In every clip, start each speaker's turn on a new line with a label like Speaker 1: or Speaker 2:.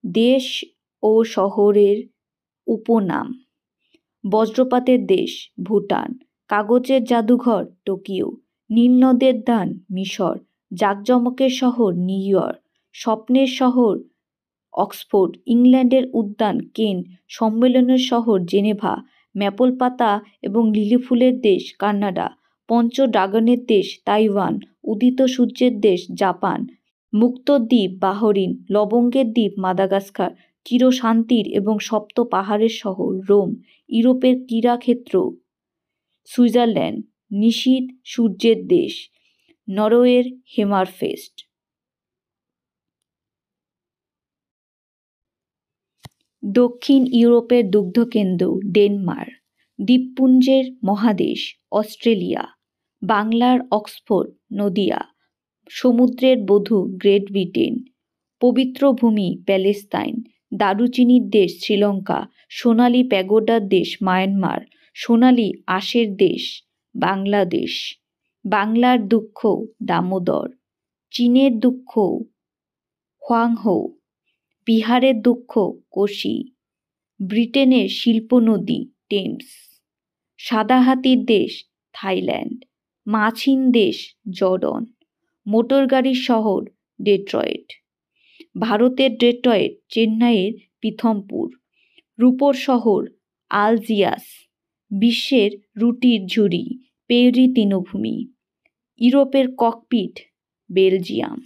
Speaker 1: দেশ ও শহরের উপনাম: বজ্রপাতের দেশ ভুটান, কাগজের জাদুঘর টোকিও, নীল নদের দান মিশর, জাঁকজমকের শহর নিউ ইয়র্ক, স্বপ্নের শহর অক্সফোর্ড, ইংল্যান্ডের উদ্যান কেন্ট, সম্মেলনের শহর জেনেভা, ম্যাপল পাতা এবং লিলি ফুলের দেশ কানাডা, পঞ্চ ড্রাগনের দেশ তাইওয়ান, উদিত সূর্যের দেশ জাপান, মুক্ত দ্বীপ বাহরিন, লবঙ্গের দ্বীপ মাদাগাস্কার, চিরশান্তির এবং সপ্ত পাহাড়ের শহর রোম, ইউরোপের ক্রীড়াক্ষেত্র সুইজারল্যান্ড, নিশীথ সূর্যের দেশ নরওয়ের হেমারফেস্ট। দক্ষিণ ইউরোপের দুগ্ধকেন্দ্র ডেনমার্ক, দ্বীপপুঞ্জের মহাদেশ অস্ট্রেলিয়া, বাংলার অক্সফোর্ড নদিয়া, সমুদ্রের বধূ গ্রেট ব্রিটেন, পবিত্র ভূমি প্যালেস্তাইন, দারুচিনির দেশ শ্রীলঙ্কা, সোনালী প্যাগোডার দেশ মায়ানমার, সোনালী আঁশের দেশ বাংলাদেশ, বাংলার দুঃখ দামোদর, চীনের দুঃখ হোয়াংহো, বিহারের দুঃখ কোশি, ব্রিটেনের শিল্প নদী টেমস, সাদা হাতির দেশ থাইল্যান্ড, মাছহীন দেশ জর্ডন, মোটরগাড়ির শহর ডেট্রয়েট, ভারতের ডেট্রয়েট, চেন্নাইয়ের পিথমপুর, রূপোর শহর আলজিয়ার্স, বিশ্বের রুটির ঝুড়ি পেরি তৃণভূমি, ইউরোপের ককপিট বেলজিয়াম।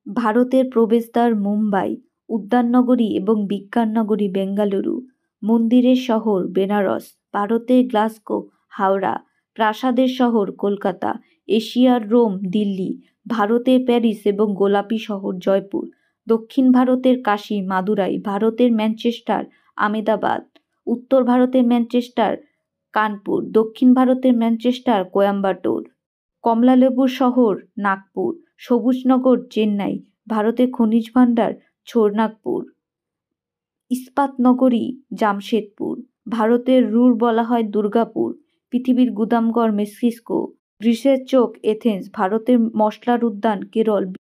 Speaker 1: ভারতের প্রবেশদ্বার মুম্বাই, উদ্যাননগরী এবং বিজ্ঞাননগরী বেঙ্গালুরু, মন্দিরের শহর বেনারস, ভারতের গ্লাসগো হাওড়া, প্রাসাদের শহর কলকাতা, এশিয়ার রোম দিল্লি, ভারতের প্যারিস এবং গোলাপি শহর জয়পুর, দক্ষিণ ভারতের কাশী মাদুরাই, ভারতের ম্যানচেস্টার আমেদাবাদ, উত্তর ভারতের ম্যানচেস্টার কানপুর, দক্ষিণ ভারতের ম্যানচেস্টার কোয়াম্বাটোর, কমলালেবুর শহর নাগপুর, সবুজনগর চেন্নাই, ভারতের খনিজ ভাণ্ডার ছোরনাগপুর, ইস্পাত নগরী জামশেদপুর, ভারতের রুর বলা হয় দুর্গাপুর, পৃথিবীর গুদামঘর মেক্সিকো, গ্রিসের চোখ এথেন্স, ভারতের মশলার উদ্যান কেরল,